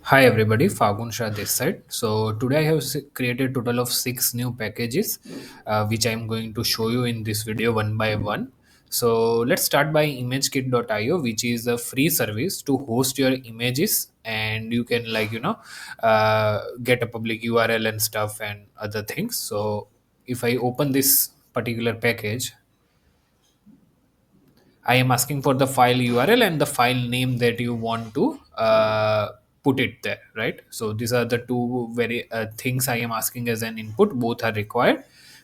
Hi everybody, Fagun Shah this side. So today I have created total of six new packages, which I am going to show you in this video one by one. So let's start by imagekit.io, which is a free service to host your images, and you can get a public URL and stuff and other things. So if I open this particular package, I am asking for the file URL and the file name that you want to put it there, right? So these are the two very things I am asking as an input. Both are required.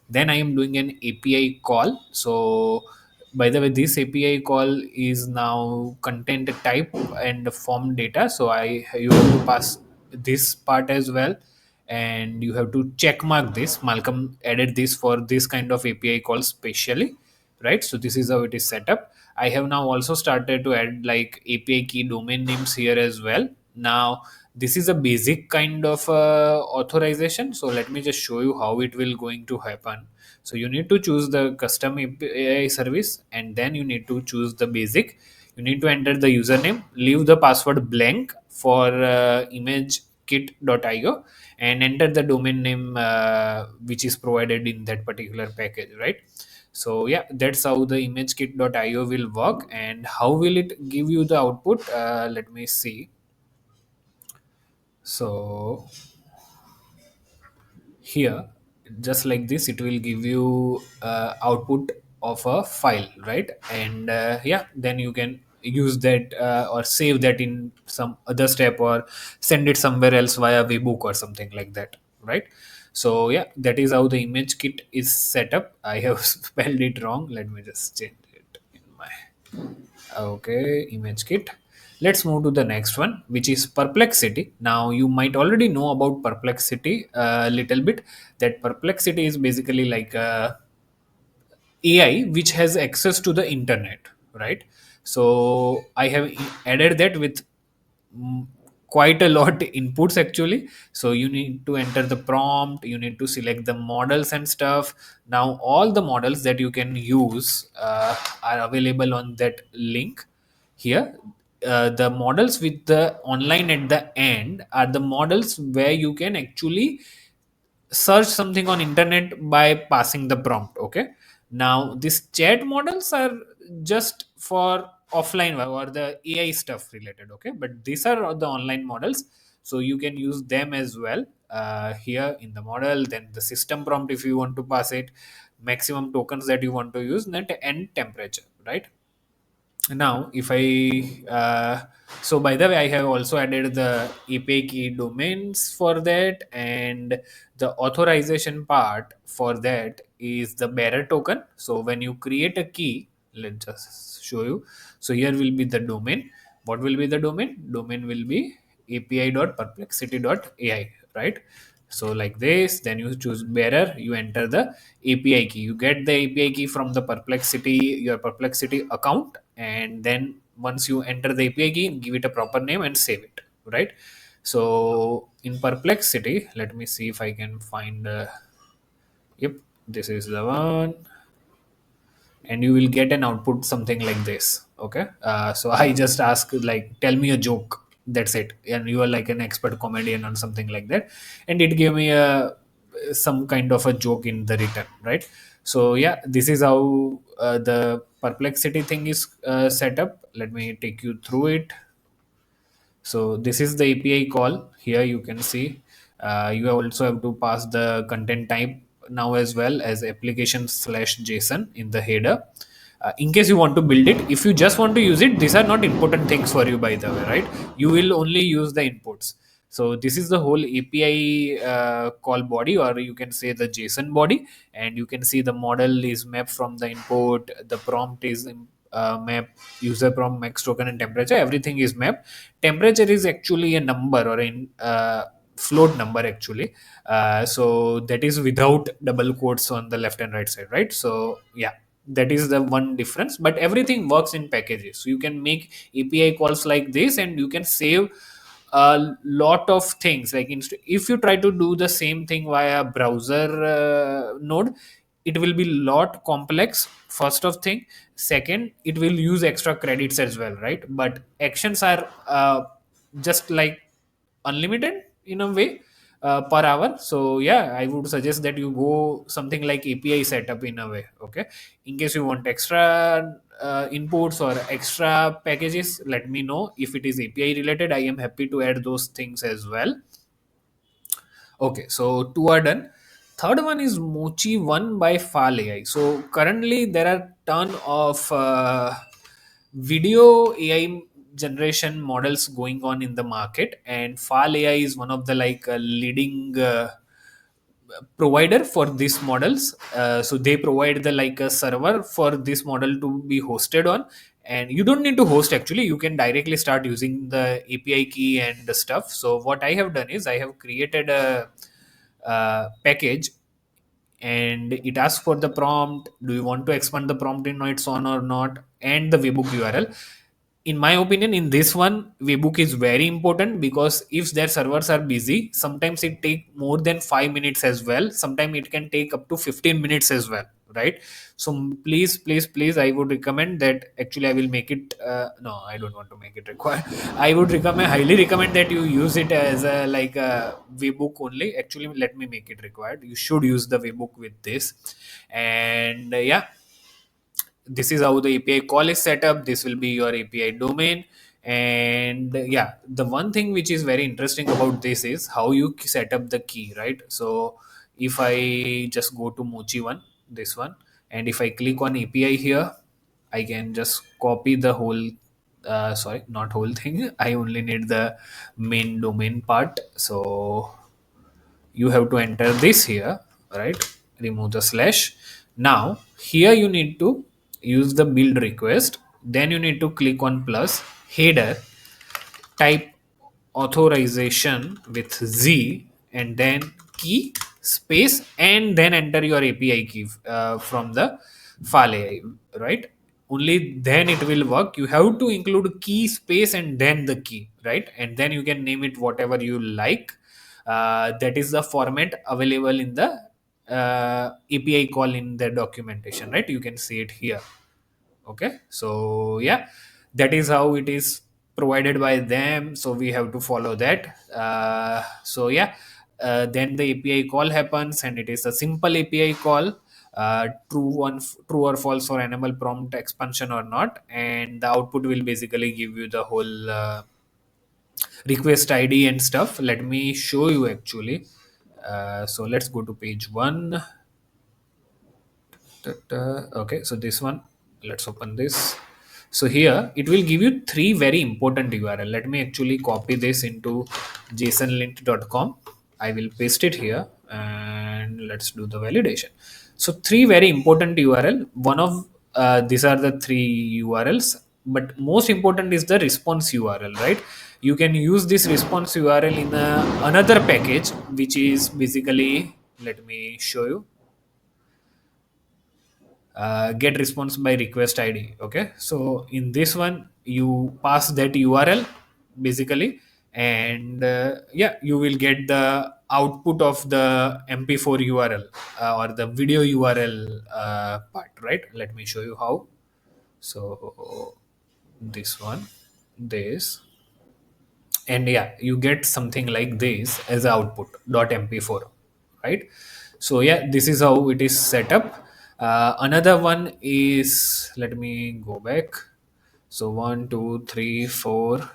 Then I am doing an API call. So by the way, this API call is now content type and form data. So I you have to pass this part as well, and you have to check mark this. Malcolm added this for this kind of API call specially, right? So this is how it is set up. I have now also started to add like API key domain names here as well. Now this is a basic kind of authorization, so let me just show you how it will going to happen. So you need to choose the custom API service, and then you need to choose the basic. You need to enter the username, leave the password blank for imagekit.io, and enter the domain name which is provided in that particular package, right? So yeah, that's how the imagekit.io will work. And how will it give you the output? Let me see. So here, just like this, it will give you output of a file, right? And yeah, then you can use that or save that in some other step, or send it somewhere else via webhook or something like that, right? So yeah, that is how the image kit is set up. I have spelled it wrong. Let me just change it in my okay, image kit. Let's move to the next one, which is Perplexity. Now, you might already know about Perplexity a little bit. That Perplexity is basically like a AI which has access to the internet, right? So I have added that with mm, quite a lot inputs actually. So you need to enter the prompt, you need to select the models and stuff. Now all the models that you can use are available on that link here. The models with the online at the end are the models where you can actually search something on internet by passing the prompt. Okay, now these chat models are just for offline or the AI stuff related. Okay, but these are the online models, so you can use them as well here in the model. Then the system prompt, if you want to pass it, maximum tokens that you want to use, net and temperature, right? Now if I so by the way, I have also added the API key domains for that, and the authorization part for that is the bearer token. So when you create a key, let's just show you. So here will be the domain. What will be the domain will be api.perplexity.ai, right? So like this, then you choose bearer, you enter the API key, you get the API key from the Perplexity, your Perplexity account, and then once you enter the API key, give it a proper name and save it, right? So in Perplexity, let me see if I can find yep, this is the one, and you will get an output something like this. Okay, so I just ask like, tell me a joke, that's it, and you are like an expert comedian or something like that, and it gave me a some kind of a joke in the return, right? So yeah, this is how the Perplexity thing is set up. Let me take you through it. So this is the API call. Here you can see you also have to pass the content type now as well as application slash JSON in the header. In case you want to build it, if you just want to use it, these are not important things for you, by the way, right? You will only use the inputs. So this is the whole API call body, or you can say the JSON body, and you can see the model is mapped from the input. The prompt is map, user prompt, max token, and temperature. Everything is mapped. Temperature is actually a number or in float number actually. So that is without double quotes on the left and right side, right? So yeah, that is the one difference, but everything works in packages. So you can make API calls like this, and you can save a lot of things. Like if you try to do the same thing via browser node, it will be lot complex, first of thing. Second, it will use extra credits as well, right? But actions are just like unlimited in a way per hour. So yeah, I would suggest that you go something like API setup in a way. Okay, in case you want extra inputs or extra packages, let me know. If it is API related, I am happy to add those things as well. Okay, so two are done. Third one is Mochi One by Fal AI. So currently there are ton of video AI generation models going on in the market, and Fal AI is one of the like leading provider for these models. So they provide the like a server for this model to be hosted on, and you don't need to host actually. You can directly start using the API key and the stuff. So what I have done is I have created a package, and it asks for the prompt. Do you want to expand the prompt in its on or not, and the webhook URL. In my opinion, in this one, webhook is very important, because if their servers are busy, sometimes it take more than 5 minutes as well. Sometimes it can take up to 15 minutes as well, right? So please, please, please, I would recommend that. Actually, I will make it no, I don't want to make it required. I would recommend, highly recommend, that you use it as a like a webhook only. Actually, let me make it required. You should use the webhook with this. And yeah, this is how the API call is set up. This will be your API domain. And yeah, the one thing which is very interesting about this is how you set up the key, right? So if I just go to Mochi one, this one, and if I click on API here, I can just copy the whole sorry, not whole thing. I only need the main domain part. So you have to enter this here, right? Remove the slash. Now here you need to use the build request, then you need to click on plus header, type authorization with Z, and then key space, and then enter your API key from the Fal AI, right? Only then it will work. You have to include key space and then the key, right? And then you can name it whatever you like. That is the format available in the API call in the documentation, right? You can see it here. Okay, so yeah, that is how it is provided by them, so we have to follow that. So yeah, then the API call happens, and it is a simple API call. True or false for enable prompt expansion or not, and the output will basically give you the whole request ID and stuff. Let me show you actually. So let's go to page one. Okay, so this one, let's open this. So here it will give you three very important URL. Let me actually copy this into jasonlint.com. I will paste it here, and let's do the validation. So three very important URL. One of these are the three URLs, but most important is the response URL, right? You can use this response URL in another package, which is basically, let me show you, get response by request ID. Okay, so in this one you pass that URL basically, and yeah, you will get the output of the MP4 URL or the video URL part, right? Let me show you how. So this one, this, and yeah, you get something like this as a output .mp4, right? So yeah, this is how it is set up. Another one is, let me go back. So one, two, three, four,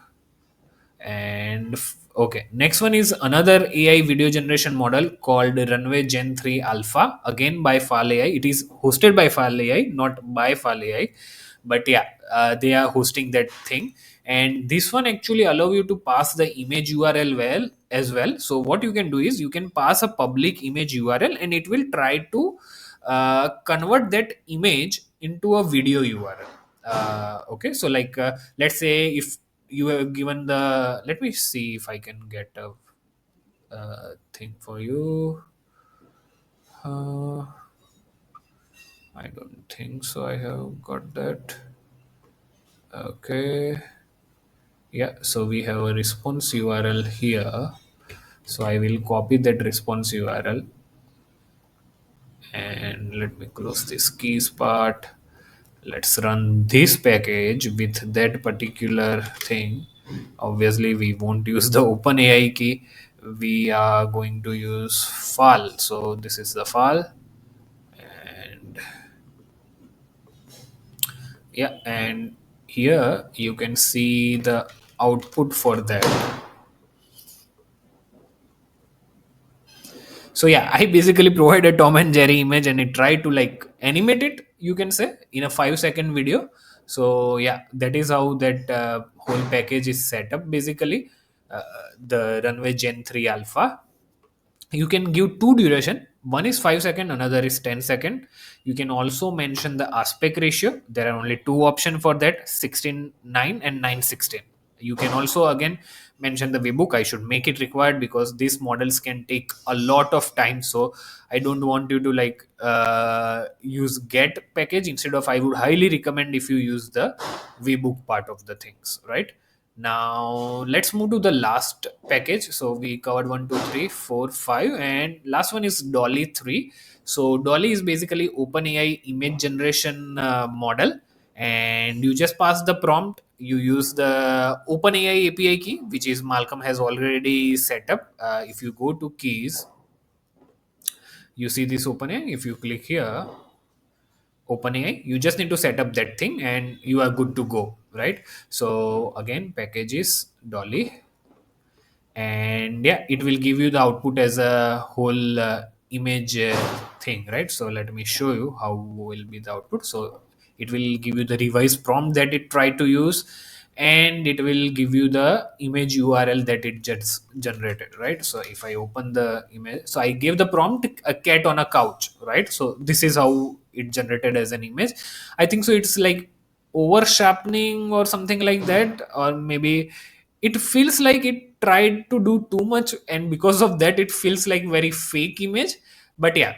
and okay, next one is another AI video generation model called Runway Gen 3 Alpha, again by Fal AI. It is hosted by Fal AI, not by Fal AI, but yeah, they are hosting that thing. And this one actually allow you to pass the image URL well as well. So what you can do is you can pass a public image URL, and it will try to convert that image into a video URL. Okay, so like let's say if you have given the, let me see if I can get a thing for you. uh, I don't think so I have got that. Okay, yeah, so we have a response URL here. So I will copy that response URL, and let me close this keys part. Let's run this package with that particular thing. Obviously we won't use the OpenAI key, we are going to use Fal. So this is the Fal, and yeah, and here you can see the output for that. So yeah, I basically provide a Tom and Jerry image and it tried to like animate it, you can say, in a 5-second video. So yeah, that is how that whole package is set up basically. uh, the Runway Gen 3 Alpha, you can give two duration, one is 5 second, another is 10 second. You can also mention the aspect ratio, there are only two options for that, 16:9 and 9:16. You can also again mention the webhook. I should make it required because these models can take a lot of time, so I don't want you to like use get package. Instead of, I would highly recommend if you use the webhook part of the things, right? Now let's move to the last package. So we covered one, two, three, four, five, and last one is DALL-E 3. So DALL-E is basically OpenAI image generation model, and you just pass the prompt. You use the OpenAI API key, which is Malcolm has already set up. If you go to keys, you see this OpenAI. If you click here, OpenAI, you just need to set up that thing and you are good to go, right? So again, packages DALL-E, and yeah, it will give you the output as a whole image thing, right? So let me show you how will be the output. So it will give you the revised prompt that it tried to use, and it will give you the image URL that it just generated, right? So if I open the image, so I gave the prompt a cat on a couch, right? So this is how it generated as an image. I think so it's like over sharpening or something like that, or maybe it feels like it tried to do too much, and because of that it feels like very fake image. But yeah,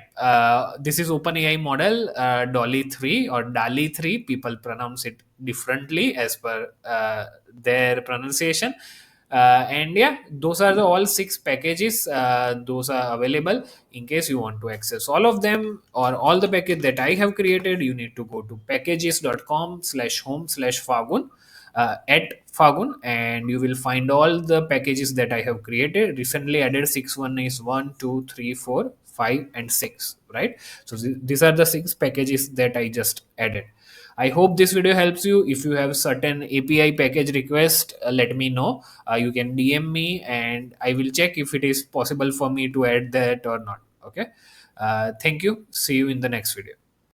this is OpenAI model, DALL-E 3 or DALL-E 3, people pronounce it differently as per their pronunciation. And yeah, those are the all six packages, those are available. In case you want to access all of them or all the package that I have created, you need to go to packages.com/home/Fagun, at Fagun, and you will find all the packages that I have created. Recently added six, one is 1, 2, 3, 4, 5, and 6, right? So these are the six packages that I just added. I hope this video helps you. If you have certain API package request, let me know. You can DM me and I will check if it is possible for me to add that or not. Okay. Thank you. See you in the next video.